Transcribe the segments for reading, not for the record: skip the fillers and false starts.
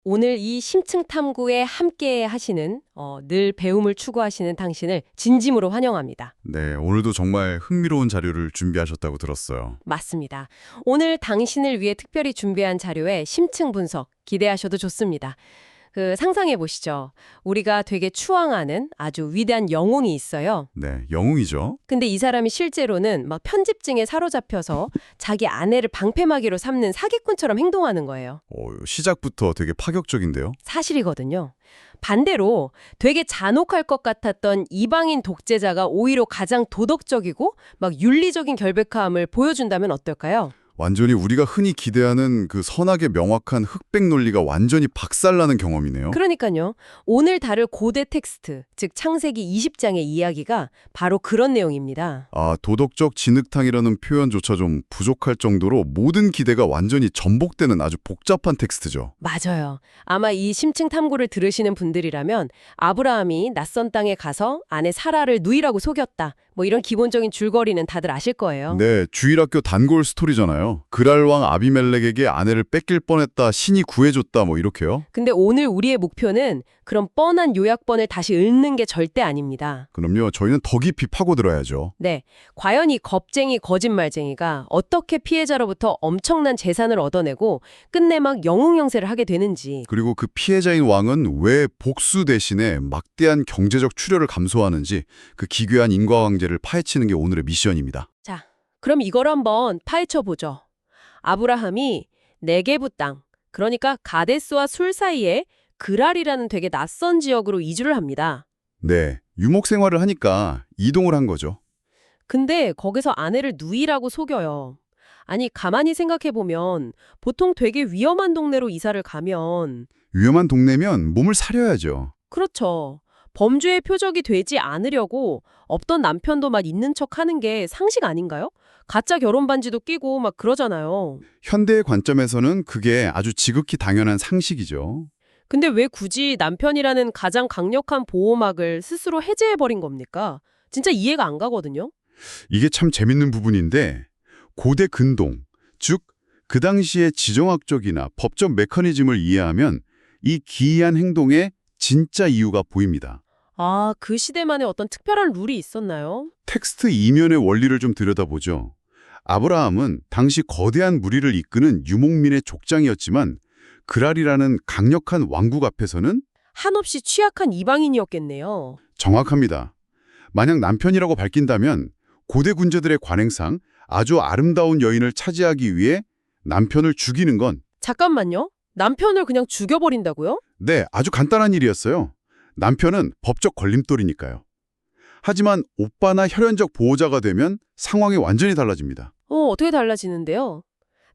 오늘 이 심층 탐구에 함께 하시는 늘 배움을 추구하시는 당신을 진심으로 환영합니다. 네, 오늘도 정말 흥미로운 자료를 준비하셨다고 들었어요. 맞습니다. 오늘 당신을 위해 특별히 준비한 자료의 심층 분석 기대하셔도 좋습니다. 상상해 보시죠. 우리가 되게 추앙하는 아주 위대한 영웅이 있어요. 네, 영웅이죠. 근데 이 사람이 실제로는 막 편집증에 사로잡혀서 자기 아내를 방패막이로 삼는 사기꾼처럼 행동하는 거예요. 시작부터 되게 파격적인데요. 사실이거든요. 반대로 되게 잔혹할 것 같았던 이방인 독재자가 오히려 가장 도덕적이고 막 윤리적인 결백함을 보여준다면 어떨까요? 완전히 우리가 흔히 기대하는 그 선악의 명확한 흑백 논리가 완전히 박살나는 경험이네요. 그러니까요. 오늘 다룰 고대 텍스트, 즉 창세기 20장의 이야기가 바로 그런 내용입니다. 도덕적 진흙탕이라는 표현조차 좀 부족할 정도로 모든 기대가 완전히 전복되는 아주 복잡한 텍스트죠. 맞아요. 아마 이 심층 탐구를 들으시는 분들이라면 아브라함이 낯선 땅에 가서 아내 사라를 누이라고 속였다. 뭐 이런 기본적인 줄거리는 다들 아실 거예요. 네, 주일학교 단골 스토리잖아요. 그랄왕 아비멜렉에게 아내를 뺏길 뻔했다, 신이 구해줬다, 뭐 이렇게요. 근데 오늘 우리의 목표는 그런 뻔한 요약본을 다시 읽는 게 절대 아닙니다. 그럼요, 저희는 더 깊이 파고들어야죠. 네, 과연 이 겁쟁이 거짓말쟁이가 어떻게 피해자로부터 엄청난 재산을 얻어내고 끝내 막 영웅 영세를 하게 되는지. 그리고 그 피해자인 왕은 왜 복수 대신에 막대한 경제적 출혈을 감수하는지 그 기괴한 인과관계를 파헤치는 게 오늘의 미션입니다. 자, 그럼 이걸 한번 파헤쳐보죠. 아브라함이 네게부 땅, 그러니까 가데스와 술 사이에 그랄이라는 되게 낯선 지역으로 이주를 합니다. 네, 유목 생활을 하니까 이동을 한 거죠. 근데 거기서 아내를 누이라고 속여요. 아니, 가만히 생각해보면 보통 되게 위험한 동네로 이사를 가면 위험한 동네면 몸을 사려야죠. 그렇죠. 범죄의 표적이 되지 않으려고 없던 남편도 막 있는 척 하는 게 상식 아닌가요? 가짜 결혼 반지도 끼고 막 그러잖아요. 현대의 관점에서는 그게 아주 지극히 당연한 상식이죠. 근데 왜 굳이 남편이라는 가장 강력한 보호막을 스스로 해제해버린 겁니까? 진짜 이해가 안 가거든요. 이게 참 재밌는 부분인데 고대 근동, 즉 그 당시의 지정학적이나 법적 메커니즘을 이해하면 이 기이한 행동에 진짜 이유가 보입니다. 아, 그 시대만의 어떤 특별한 룰이 있었나요? 텍스트 이면의 원리를 좀 들여다보죠. 아브라함은 당시 거대한 무리를 이끄는 유목민의 족장이었지만 그랄이라는 강력한 왕국 앞에서는 한없이 취약한 이방인이었겠네요. 정확합니다. 만약 남편이라고 밝힌다면 고대 군주들의 관행상 아주 아름다운 여인을 차지하기 위해 남편을 죽이는 건 잠깐만요. 남편을 그냥 죽여버린다고요? 네, 아주 간단한 일이었어요. 남편은 법적 걸림돌이니까요. 하지만 오빠나 혈연적 보호자가 되면 상황이 완전히 달라집니다. 어떻게 달라지는데요?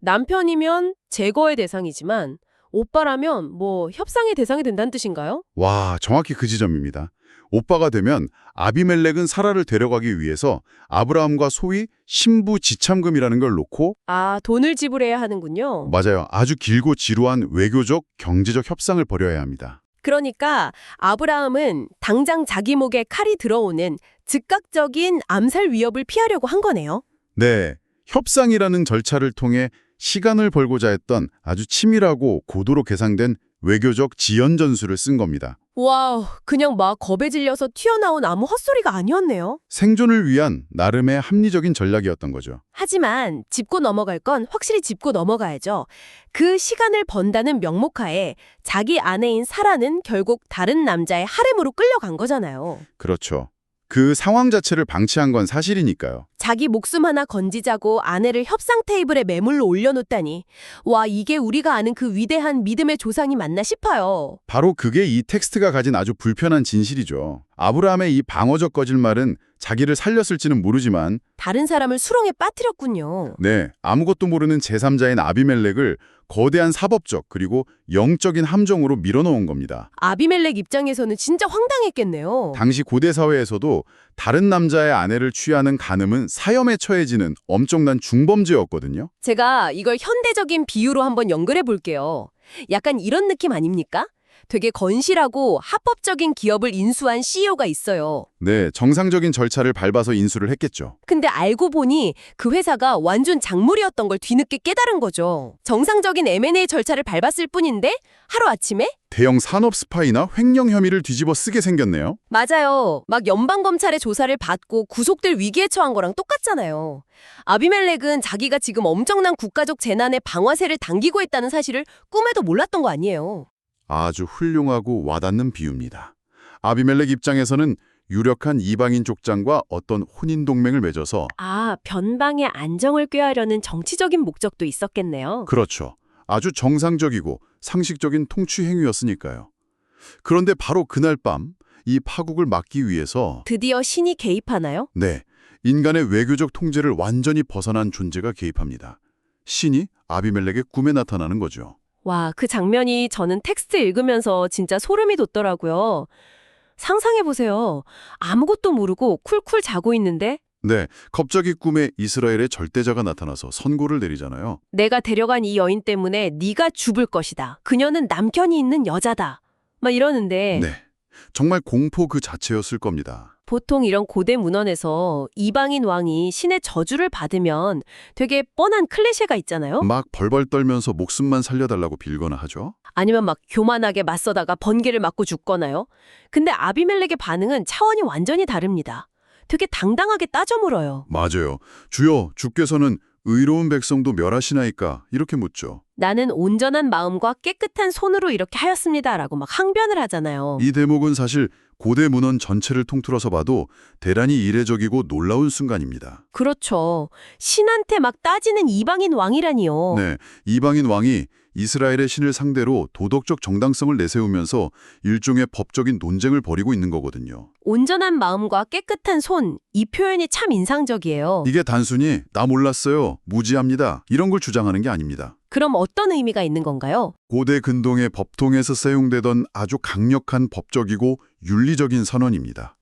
남편이면 제거의 대상이지만 오빠라면 뭐 협상의 대상이 된다는 뜻인가요? 와, 정확히 그 지점입니다. 오빠가 되면 아비멜렉은 사라를 데려가기 위해서 아브라함과 소위 신부 지참금이라는 걸 놓고 아, 돈을 지불해야 하는군요. 맞아요. 아주 길고 지루한 외교적, 경제적 협상을 벌여야 합니다. 그러니까 아브라함은 당장 자기 목에 칼이 들어오는 즉각적인 암살 위협을 피하려고 한 거네요. 네, 협상이라는 절차를 통해 시간을 벌고자 했던 아주 치밀하고 고도로 계산된 외교적 지연 전술을 쓴 겁니다. 와우, 그냥 막 겁에 질려서 튀어나온 아무 헛소리가 아니었네요. 생존을 위한 나름의 합리적인 전략이었던 거죠. 하지만 짚고 넘어갈 건 확실히 짚고 넘어가야죠. 그 시간을 번다는 명목하에 자기 아내인 사라는 결국 다른 남자의 하렘으로 끌려간 거잖아요. 그렇죠. 그 상황 자체를 방치한 건 사실이니까요. 자기 목숨 하나 건지자고 아내를 협상 테이블에 매물로 올려놓다니. 와, 이게 우리가 아는 그 위대한 믿음의 조상이 맞나 싶어요. 바로 그게 이 텍스트가 가진 아주 불편한 진실이죠. 아브라함의 이 방어적 거짓말은 자기를 살렸을지는 모르지만 다른 사람을 수렁에 빠뜨렸군요. 네, 아무것도 모르는 제3자인 아비멜렉을 거대한 사법적 그리고 영적인 함정으로 밀어넣은 겁니다. 아비멜렉 입장에서는 진짜 황당했겠네요. 당시 고대 사회에서도 다른 남자의 아내를 취하는 간음은 사형에 처해지는 엄청난 중범죄였거든요. 제가 이걸 현대적인 비유로 한번 연결해 볼게요. 약간 이런 느낌 아닙니까? 되게 건실하고 합법적인 기업을 인수한 CEO가 있어요. 네, 정상적인 절차를 밟아서 인수를 했겠죠. 근데 알고 보니 그 회사가 완전 작물이었던 걸 뒤늦게 깨달은 거죠. 정상적인 M&A 절차를 밟았을 뿐인데 하루아침에? 대형 산업 스파이나 횡령 혐의를 뒤집어 쓰게 생겼네요. 맞아요. 막 연방검찰의 조사를 받고 구속될 위기에 처한 거랑 똑같잖아요. 아비멜렉은 자기가 지금 엄청난 국가적 재난의 방화쇠를 당기고 있다는 사실을 꿈에도 몰랐던 거 아니에요. 아주 훌륭하고 와닿는 비유입니다. 아비멜렉 입장에서는 유력한 이방인 족장과 어떤 혼인 동맹을 맺어서 변방의 안정을 꾀하려는 정치적인 목적도 있었겠네요. 그렇죠. 아주 정상적이고 상식적인 통치 행위였으니까요. 그런데 바로 그날 밤 이 파국을 막기 위해서 드디어 신이 개입하나요? 네, 인간의 외교적 통제를 완전히 벗어난 존재가 개입합니다. 신이 아비멜렉의 꿈에 나타나는 거죠. 와, 그 장면이 저는 텍스트 읽으면서 진짜 소름이 돋더라고요. 상상해보세요. 아무것도 모르고 쿨쿨 자고 있는데 네, 갑자기 꿈에 이스라엘의 절대자가 나타나서 선고를 내리잖아요. 내가 데려간 이 여인 때문에 네가 죽을 것이다. 그녀는 남편이 있는 여자다. 막 이러는데 네, 정말 공포 그 자체였을 겁니다. 보통 이런 고대 문헌에서 이방인 왕이 신의 저주를 받으면 되게 뻔한 클리셰가 있잖아요. 막 벌벌 떨면서 목숨만 살려달라고 빌거나 하죠. 아니면 막 교만하게 맞서다가 번개를 맞고 죽거나요. 근데 아비멜렉의 반응은 차원이 완전히 다릅니다. 되게 당당하게 따져 물어요. 맞아요. 주여, 주께서는 의로운 백성도 멸하시나이까? 이렇게 묻죠. 나는 온전한 마음과 깨끗한 손으로 이렇게 하였습니다라고 막 항변을 하잖아요. 이 대목은 사실 고대 문헌 전체를 통틀어서 봐도 대단히 이례적이고 놀라운 순간입니다. 그렇죠. 신한테 막 따지는 이방인 왕이라니요. 네, 이방인 왕이 이스라엘의 신을 상대로 도덕적 정당성을 내세우면서 일종의 법적인 논쟁을 벌이고 있는 거거든요. 온전한 마음과 깨끗한 손, 이 표현이 참 인상적이에요. 이게 단순히 나 몰랐어요, 무지합니다 이런 걸 주장하는 게 아닙니다. 그럼 어떤 의미가 있는 건가요? 고대 근동의 법통에서 사용되던 아주 강력한 법적이고 윤리적인 선언입니다.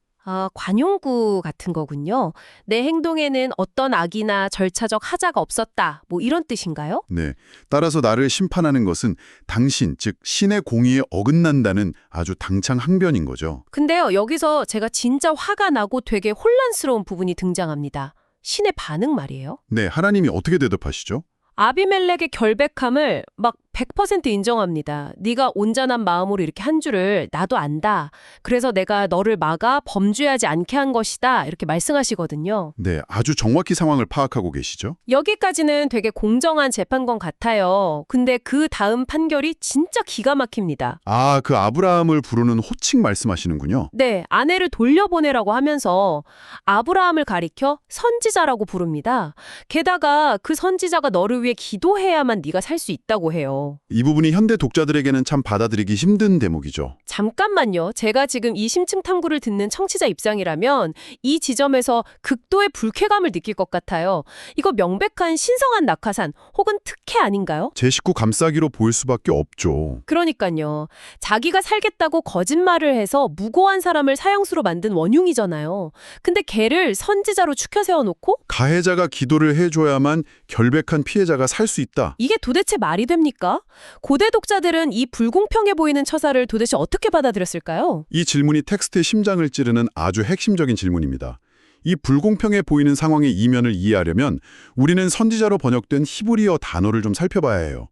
관용구 같은 거군요. 내 행동에는 어떤 악이나 절차적 하자가 없었다. 뭐 이런 뜻인가요? 네, 따라서 나를 심판하는 것은 당신, 즉 신의 공의에 어긋난다는 아주 당찬 항변인 거죠. 근데요, 여기서 제가 진짜 화가 나고 되게 혼란스러운 부분이 등장합니다. 신의 반응 말이에요. 네, 하나님이 어떻게 대답하시죠? 아비멜렉의 결백함을 막 100% 인정합니다. 네가 온전한 마음으로 이렇게 한 줄을 나도 안다. 그래서 내가 너를 막아 범죄하지 않게 한 것이다. 이렇게 말씀하시거든요. 네, 아주 정확히 상황을 파악하고 계시죠? 여기까지는 되게 공정한 재판권 같아요. 근데 그 다음 판결이 진짜 기가 막힙니다. 그 아브라함을 부르는 호칭 말씀하시는군요. 네, 아내를 돌려보내라고 하면서 아브라함을 가리켜 선지자라고 부릅니다. 게다가 그 선지자가 너를 위해 기도해야만 네가 살 수 있다고 해요. 이 부분이 현대 독자들에게는 참 받아들이기 힘든 대목이죠. 잠깐만요. 제가 지금 이 심층 탐구를 듣는 청취자 입장이라면 이 지점에서 극도의 불쾌감을 느낄 것 같아요. 이거 명백한 신성한 낙하산 혹은 특혜 아닌가요? 제 식구 감싸기로 보일 수밖에 없죠. 그러니까요. 자기가 살겠다고 거짓말을 해서 무고한 사람을 사형수로 만든 원흉이잖아요. 근데 걔를 선지자로 추켜 세워놓고 가해자가 기도를 해줘야만 결백한 피해자가 살 수 있다. 이게 도대체 말이 됩니까? 고대 독자들은 이 불공평해 보이는 처사를 도대체 어떻게 받아들였을까요? 이 질문이 텍스트의 심장을 찌르는 아주 핵심적인 질문입니다. 이 불공평해 보이는 상황의 이면을 이해하려면 우리는 선지자로 번역된 히브리어 단어를 좀 살펴봐야 해요.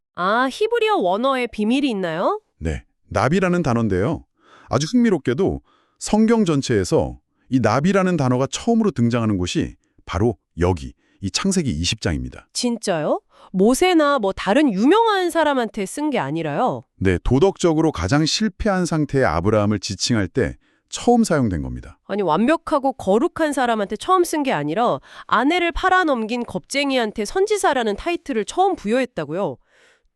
히브리어 원어에 비밀이 있나요? 네, 나비라는 단어인데요. 아주 흥미롭게도 성경 전체에서 이 나비라는 단어가 처음으로 등장하는 곳이 바로 여기, 이 창세기 20장입니다. 진짜요? 모세나 뭐 다른 유명한 사람한테 쓴 게 아니라요? 네, 도덕적으로 가장 실패한 상태의 아브라함을 지칭할 때 처음 사용된 겁니다. 아니 완벽하고 거룩한 사람한테 처음 쓴 게 아니라 아내를 팔아넘긴 겁쟁이한테 선지자라는 타이틀을 처음 부여했다고요?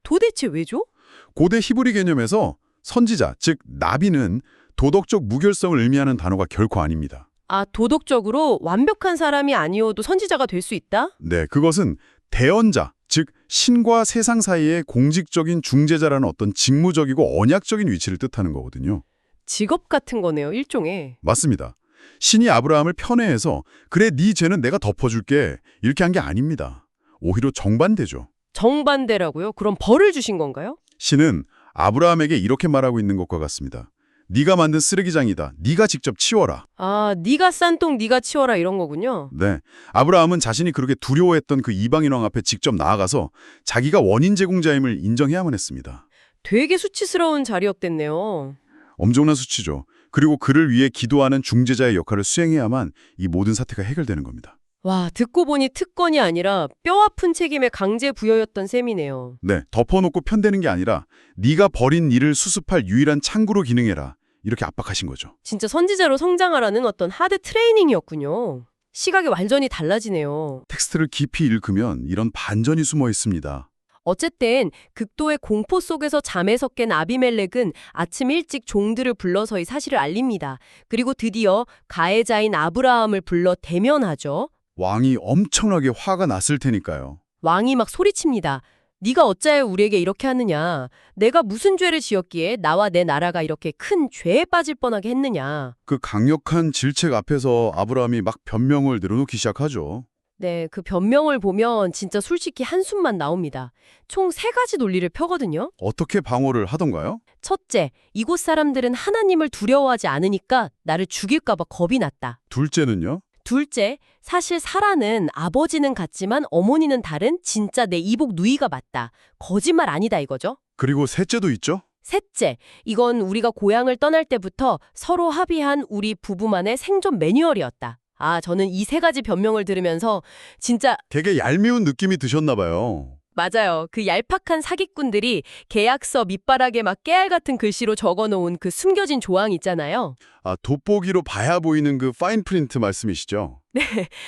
도대체 왜죠? 고대 히브리 개념에서 선지자, 즉 나비는 도덕적 무결성을 의미하는 단어가 결코 아닙니다. 도덕적으로 완벽한 사람이 아니어도 선지자가 될 수 있다? 네, 그것은 대언자, 즉 신과 세상 사이의 공직적인 중재자라는 어떤 직무적이고 언약적인 위치를 뜻하는 거거든요. 직업 같은 거네요, 일종의. 맞습니다. 신이 아브라함을 편애해서 그래, 네 죄는 내가 덮어줄게 이렇게 한 게 아닙니다. 오히려 정반대죠. 정반대라고요? 그럼 벌을 주신 건가요? 신은 아브라함에게 이렇게 말하고 있는 것과 같습니다. 네가 만든 쓰레기장이다. 네가 직접 치워라. 아, 네가 싼 똥 네가 치워라 이런 거군요. 네, 아브라함은 자신이 그렇게 두려워했던 그 이방인 왕 앞에 직접 나아가서 자기가 원인 제공자임을 인정해야만 했습니다. 되게 수치스러운 자리였댔네요. 엄청난 수치죠. 그리고 그를 위해 기도하는 중재자의 역할을 수행해야만 이 모든 사태가 해결되는 겁니다. 와, 듣고 보니 특권이 아니라 뼈아픈 책임의 강제 부여였던 셈이네요. 네, 덮어놓고 편대는 게 아니라 네가 벌인 일을 수습할 유일한 창구로 기능해라. 이렇게 압박하신 거죠. 진짜 선지자로 성장하라는 어떤 하드 트레이닝이었군요. 시각이 완전히 달라지네요. 텍스트를 깊이 읽으면 이런 반전이 숨어 있습니다. 어쨌든 극도의 공포 속에서 잠에서 깬 아비멜렉은 아침 일찍 종들을 불러서 이 사실을 알립니다. 그리고 드디어 가해자인 아브라함을 불러 대면하죠. 왕이 엄청나게 화가 났을 테니까요. 왕이 막 소리칩니다. 네가 어찌하여 우리에게 이렇게 하느냐. 내가 무슨 죄를 지었기에 나와 내 나라가 이렇게 큰 죄에 빠질 뻔하게 했느냐. 그 강력한 질책 앞에서 아브라함이 막 변명을 늘어놓기 시작하죠. 네, 그 변명을 보면 진짜 솔직히 한숨만 나옵니다. 총 3가지 논리를 펴거든요. 어떻게 방어를 하던가요? 첫째, 이곳 사람들은 하나님을 두려워하지 않으니까 나를 죽일까 봐 겁이 났다. 둘째는요? 둘째, 사실 사라는 아버지는 같지만 어머니는 다른 진짜 내 이복 누이가 맞다. 거짓말 아니다 이거죠. 그리고 셋째도 있죠? 셋째, 이건 우리가 고향을 떠날 때부터 서로 합의한 우리 부부만의 생존 매뉴얼이었다. 아, 저는 이 3가지 변명을 들으면서 진짜 되게 얄미운 느낌이 드셨나 봐요. 맞아요. 그 얄팍한 사기꾼들이 계약서 밑바닥에 막 깨알 같은 글씨로 적어놓은 그 숨겨진 조항 있잖아요. 아, 돋보기로 봐야 보이는 그 파인 프린트 말씀이시죠?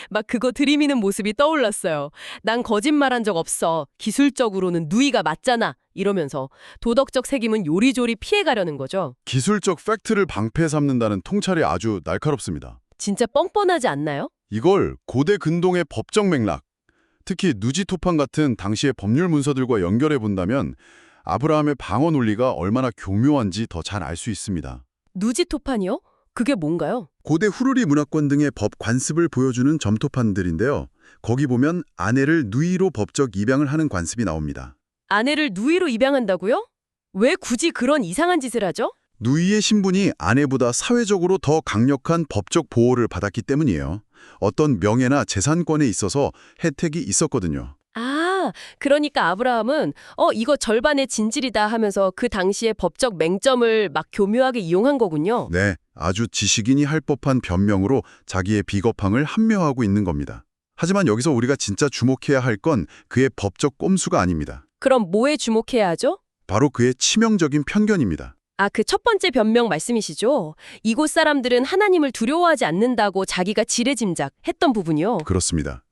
막 그거 들이미는 모습이 떠올랐어요. 난 거짓말한 적 없어. 기술적으로는 누이가 맞잖아. 이러면서 도덕적 책임은 요리조리 피해가려는 거죠. 기술적 팩트를 방패 삼는다는 통찰이 아주 날카롭습니다. 진짜 뻔뻔하지 않나요? 이걸 고대 근동의 법적 맥락, 특히 누지토판 같은 당시의 법률 문서들과 연결해 본다면 아브라함의 방어 논리가 얼마나 교묘한지 더 잘 알 수 있습니다. 누지토판이요? 그게 뭔가요? 고대 후르리 문화권 등의 법 관습을 보여주는 점토판들인데요. 거기 보면 아내를 누이로 법적 입양을 하는 관습이 나옵니다. 아내를 누이로 입양한다고요? 왜 굳이 그런 이상한 짓을 하죠? 누이의 신분이 아내보다 사회적으로 더 강력한 법적 보호를 받았기 때문이에요. 어떤 명예나 재산권에 있어서 혜택이 있었거든요. 아, 그러니까 아브라함은 이거 절반의 진실이다 하면서 그 당시의 법적 맹점을 막 교묘하게 이용한 거군요. 네, 아주 지식인이 할 법한 변명으로 자기의 비겁함을 합리화하고 있는 겁니다. 하지만 여기서 우리가 진짜 주목해야 할 건 그의 법적 꼼수가 아닙니다. 그럼 뭐에 주목해야 하죠? 바로 그의 치명적인 편견입니다. 아, 그 첫 번째 변명 말씀이시죠? 이곳 사람들은 하나님을 두려워하지 않는다고 자기가 지레짐작했던 부분이요. 그렇습니다.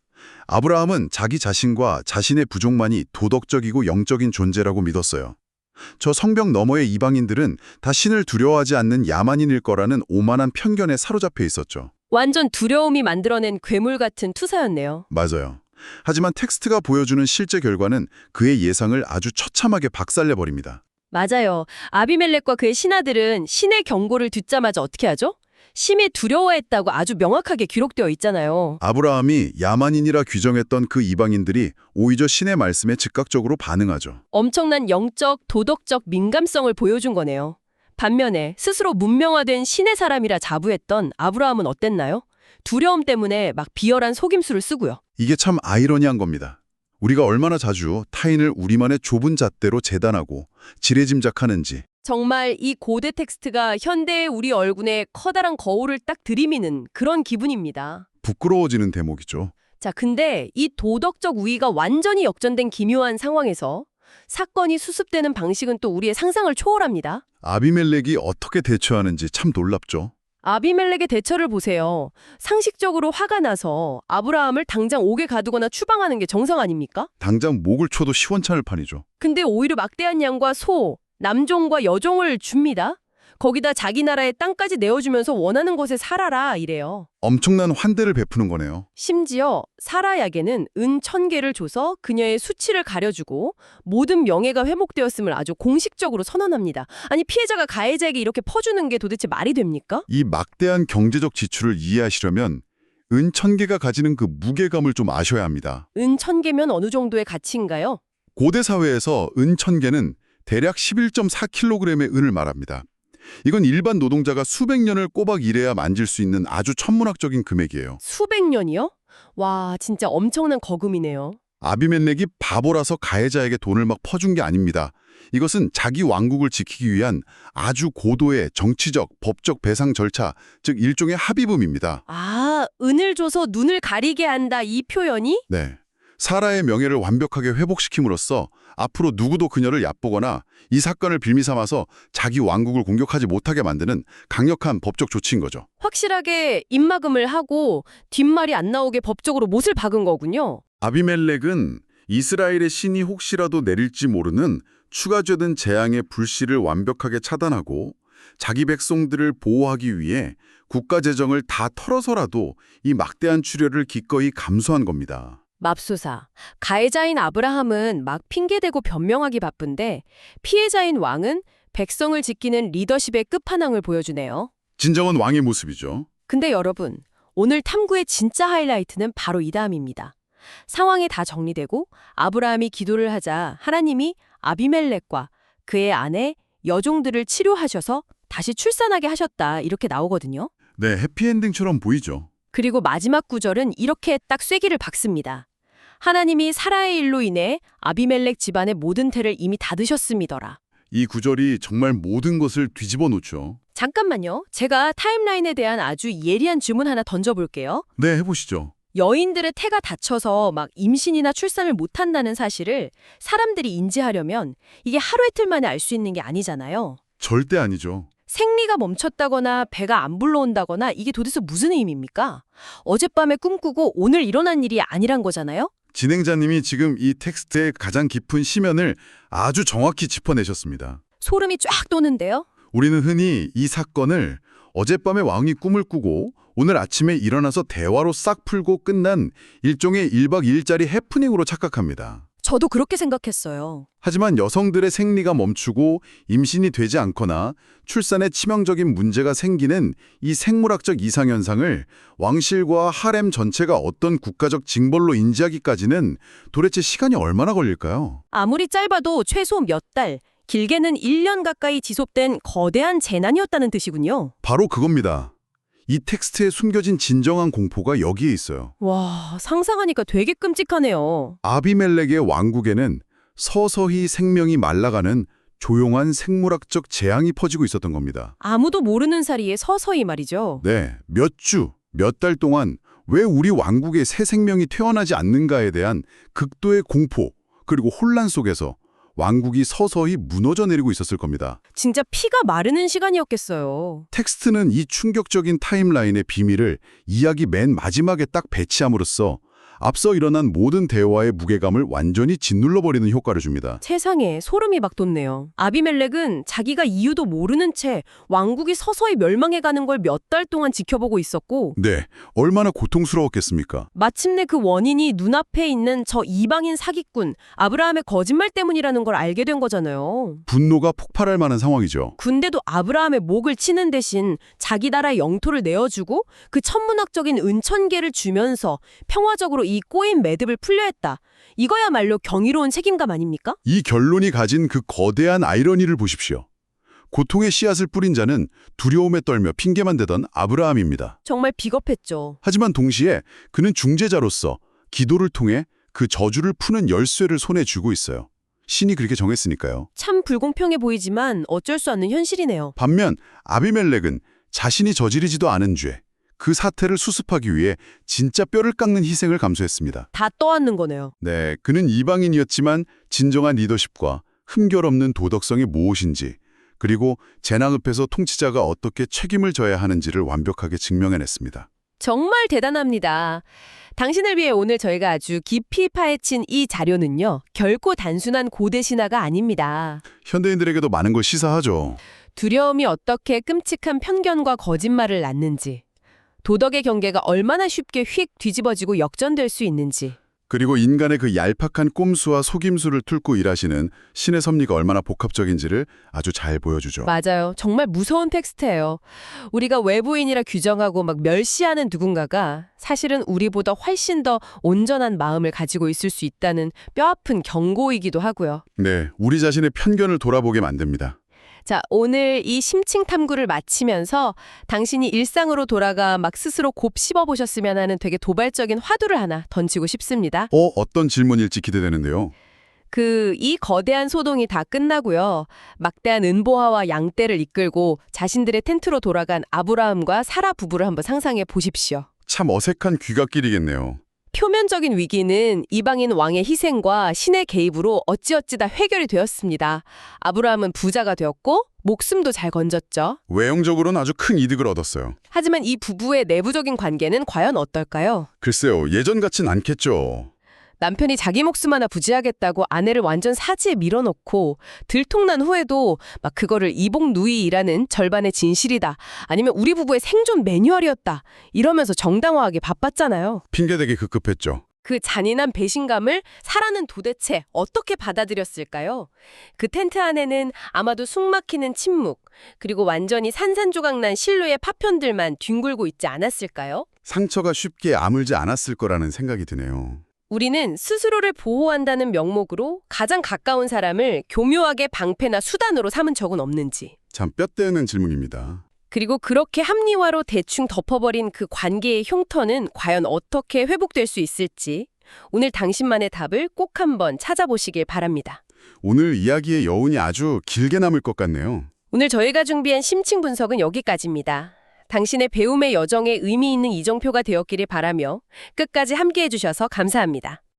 아브라함은 자기 자신과 자신의 부족만이 도덕적이고 영적인 존재라고 믿었어요. 저 성벽 너머의 이방인들은 다 신을 두려워하지 않는 야만인일 거라는 오만한 편견에 사로잡혀 있었죠. 완전 두려움이 만들어낸 괴물 같은 투사였네요. 맞아요. 하지만 텍스트가 보여주는 실제 결과는 그의 예상을 아주 처참하게 박살내버립니다. 맞아요. 아비멜렉과 그의 신하들은 신의 경고를 듣자마자 어떻게 하죠? 심히 두려워했다고 아주 명확하게 기록되어 있잖아요. 아브라함이 야만인이라 규정했던 그 이방인들이 오히려 신의 말씀에 즉각적으로 반응하죠. 엄청난 영적, 도덕적 민감성을 보여준 거네요. 반면에 스스로 문명화된 신의 사람이라 자부했던 아브라함은 어땠나요? 두려움 때문에 막 비열한 속임수를 쓰고요. 이게 참 아이러니한 겁니다. 우리가 얼마나 자주 타인을 우리만의 좁은 잣대로 재단하고 지레짐작하는지. 정말 이 고대 텍스트가 현대의 우리 얼굴에 커다란 거울을 딱 들이미는 그런 기분입니다. 부끄러워지는 대목이죠. 자, 근데 이 도덕적 우위가 완전히 역전된 기묘한 상황에서 사건이 수습되는 방식은 또 우리의 상상을 초월합니다. 아비멜렉이 어떻게 대처하는지 참 놀랍죠. 아비멜렉의 대처를 보세요. 상식적으로 화가 나서 아브라함을 당장 옥에 가두거나 추방하는 게 정상 아닙니까? 당장 목을 쳐도 시원찮을 판이죠. 근데 오히려 막대한 양과 소, 남종과 여종을 줍니다. 거기다 자기 나라의 땅까지 내어주면서 원하는 곳에 살아라 이래요. 엄청난 환대를 베푸는 거네요. 심지어 사라에게는 은 1000개를 줘서 그녀의 수치를 가려주고 모든 명예가 회복되었음을 아주 공식적으로 선언합니다. 아니 피해자가 가해자에게 이렇게 퍼주는 게 도대체 말이 됩니까? 이 막대한 경제적 지출을 이해하시려면 은 1000개가 가지는 그 무게감을 좀 아셔야 합니다. 은 1000개면 어느 정도의 가치인가요? 고대 사회에서 은 1000개는 대략 11.4kg의 은을 말합니다. 이건 일반 노동자가 수백 년을 꼬박 일해야 만질 수 있는 아주 천문학적인 금액이에요. 수백 년이요? 와, 진짜 엄청난 거금이네요. 아비멜렉이 바보라서 가해자에게 돈을 막 퍼준 게 아닙니다. 이것은 자기 왕국을 지키기 위한 아주 고도의 정치적, 법적 배상 절차, 즉 일종의 합의금입니다. 아, 은을 줘서 눈을 가리게 한다 이 표현이? 네. 사라의 명예를 완벽하게 회복시킴으로써 앞으로 누구도 그녀를 얕보거나 이 사건을 빌미 삼아서 자기 왕국을 공격하지 못하게 만드는 강력한 법적 조치인 거죠. 확실하게 입막음을 하고 뒷말이 안 나오게 법적으로 못을 박은 거군요. 아비멜렉은 이스라엘의 신이 혹시라도 내릴지 모르는 추가되는 재앙의 불씨를 완벽하게 차단하고 자기 백성들을 보호하기 위해 국가 재정을 다 털어서라도 이 막대한 출혈을 기꺼이 감수한 겁니다. 맙소사, 가해자인 아브라함은 막 핑계대고 변명하기 바쁜데 피해자인 왕은 백성을 지키는 리더십의 끝판왕을 보여주네요. 진정한 왕의 모습이죠. 근데 여러분, 오늘 탐구의 진짜 하이라이트는 바로 이 다음입니다. 상황이 다 정리되고 아브라함이 기도를 하자 하나님이 아비멜렉과 그의 아내, 여종들을 치료하셔서 다시 출산하게 하셨다 이렇게 나오거든요. 네, 해피엔딩처럼 보이죠. 그리고 마지막 구절은 이렇게 딱 쐐기를 박습니다. 하나님이 사라의 일로 인해 아비멜렉 집안의 모든 태를 이미 다 드셨음이더라. 이 구절이 정말 모든 것을 뒤집어 놓죠. 잠깐만요. 제가 타임라인에 대한 아주 예리한 질문 하나 던져볼게요. 네, 해보시죠. 여인들의 태가 닫혀서 막 임신이나 출산을 못한다는 사실을 사람들이 인지하려면 이게 하루 이틀 만에 알 수 있는 게 아니잖아요. 절대 아니죠. 생리가 멈췄다거나 배가 안 불러온다거나 이게 도대체 무슨 의미입니까? 어젯밤에 꿈꾸고 오늘 일어난 일이 아니란 거잖아요? 진행자님이 지금 이 텍스트의 가장 깊은 심연을 아주 정확히 짚어내셨습니다. 소름이 쫙 돋는데요? 우리는 흔히 이 사건을 어젯밤에 왕이 꿈을 꾸고 오늘 아침에 일어나서 대화로 싹 풀고 끝난 일종의 1박 2일짜리 해프닝으로 착각합니다. 저도 그렇게 생각했어요. 하지만 여성들의 생리가 멈추고 임신이 되지 않거나 출산에 치명적인 문제가 생기는 이 생물학적 이상현상을 왕실과 하렘 전체가 어떤 국가적 징벌로 인지하기까지는 도대체 시간이 얼마나 걸릴까요? 아무리 짧아도 최소 몇 달, 길게는 1년 가까이 지속된 거대한 재난이었다는 뜻이군요. 바로 그겁니다. 이 텍스트에 숨겨진 진정한 공포가 여기에 있어요. 와, 상상하니까 되게 끔찍하네요. 아비멜렉의 왕국에는 서서히 생명이 말라가는 조용한 생물학적 재앙이 퍼지고 있었던 겁니다. 아무도 모르는 사이에 서서히 말이죠. 네, 몇 주, 몇 달 동안 왜 우리 왕국에 새 생명이 태어나지 않는가에 대한 극도의 공포, 그리고 혼란 속에서 왕국이 서서히 무너져 내리고 있었을 겁니다. 진짜 피가 마르는 시간이었겠어요. 텍스트는 이 충격적인 타임라인의 비밀을 이야기 맨 마지막에 딱 배치함으로써 앞서 일어난 모든 대화의 무게감을 완전히 짓눌러버리는 효과를 줍니다. 세상에 소름이 막 돋네요. 아비멜렉은 자기가 이유도 모르는 채 왕국이 서서히 멸망해가는 걸 몇 달 동안 지켜보고 있었고 네, 얼마나 고통스러웠겠습니까? 마침내 그 원인이 눈앞에 있는 저 이방인 사기꾼 아브라함의 거짓말 때문이라는 걸 알게 된 거잖아요. 분노가 폭발할 만한 상황이죠. 군대도 아브라함의 목을 치는 대신 자기 나라의 영토를 내어주고 그 천문학적인 은천계를 주면서 평화적으로 이 꼬인 매듭을 풀려 했다. 이거야말로 경이로운 책임감 아닙니까? 이 결론이 가진 그 거대한 아이러니를 보십시오. 고통의 씨앗을 뿌린 자는 두려움에 떨며 핑계만 대던 아브라함입니다. 정말 비겁했죠. 하지만 동시에 그는 중재자로서 기도를 통해 그 저주를 푸는 열쇠를 손에 쥐고 있어요. 신이 그렇게 정했으니까요. 참 불공평해 보이지만 어쩔 수 없는 현실이네요. 반면 아비멜렉은 자신이 저지르지도 않은 죄, 그 사태를 수습하기 위해 진짜 뼈를 깎는 희생을 감수했습니다. 다 떠안는 거네요. 네, 그는 이방인이었지만 진정한 리더십과 흠결없는 도덕성이 무엇인지, 그리고 재난읍에서 통치자가 어떻게 책임을 져야 하는지를 완벽하게 증명해냈습니다. 정말 대단합니다. 당신을 위해 오늘 저희가 아주 깊이 파헤친 이 자료는요. 결코 단순한 고대 신화가 아닙니다. 현대인들에게도 많은 걸 시사하죠. 두려움이 어떻게 끔찍한 편견과 거짓말을 낳는지, 도덕의 경계가 얼마나 쉽게 휙 뒤집어지고 역전될 수 있는지. 그리고 인간의 그 얄팍한 꼼수와 속임수를 뚫고 일하시는 신의 섭리가 얼마나 복합적인지를 아주 잘 보여주죠. 맞아요. 정말 무서운 텍스트예요. 우리가 외부인이라 규정하고 막 멸시하는 누군가가 사실은 우리보다 훨씬 더 온전한 마음을 가지고 있을 수 있다는 뼈아픈 경고이기도 하고요. 네, 우리 자신의 편견을 돌아보게 만듭니다. 자, 오늘 이 심층 탐구를 마치면서 당신이 일상으로 돌아가 막 스스로 곱씹어 보셨으면 하는 되게 도발적인 화두를 하나 던지고 싶습니다. 어떤 질문일지 기대되는데요. 이 거대한 소동이 다 끝나고요. 막대한 은보화와 양떼를 이끌고 자신들의 텐트로 돌아간 아브라함과 사라 부부를 한번 상상해 보십시오. 참 어색한 귀갓길이겠네요. 표면적인 위기는 이방인 왕의 희생과 신의 개입으로 어찌어찌다 해결이 되었습니다. 아브라함은 부자가 되었고 목숨도 잘 건졌죠. 외형적으로는 아주 큰 이득을 얻었어요. 하지만 이 부부의 내부적인 관계는 과연 어떨까요? 글쎄요, 예전 같진 않겠죠. 남편이 자기 목숨 하나 부지하겠다고 아내를 완전 사지에 밀어넣고 들통난 후에도 막 그거를 이복누이라는 절반의 진실이다. 아니면 우리 부부의 생존 매뉴얼이었다. 이러면서 정당화하게 바빴잖아요. 핑계대기 급급했죠. 그 잔인한 배신감을 사라는 도대체 어떻게 받아들였을까요? 그 텐트 안에는 아마도 숨막히는 침묵, 그리고 완전히 산산조각난 신뢰의 파편들만 뒹굴고 있지 않았을까요? 상처가 쉽게 아물지 않았을 거라는 생각이 드네요. 우리는 스스로를 보호한다는 명목으로 가장 가까운 사람을 교묘하게 방패나 수단으로 삼은 적은 없는지. 참 뼈대는 질문입니다. 그리고 그렇게 합리화로 대충 덮어버린 그 관계의 흉터는 과연 어떻게 회복될 수 있을지 오늘 당신만의 답을 꼭 한번 찾아보시길 바랍니다. 오늘 이야기의 여운이 아주 길게 남을 것 같네요. 오늘 저희가 준비한 심층 분석은 여기까지입니다. 당신의 배움의 여정에 의미 있는 이정표가 되었기를 바라며 끝까지 함께해 주셔서 감사합니다.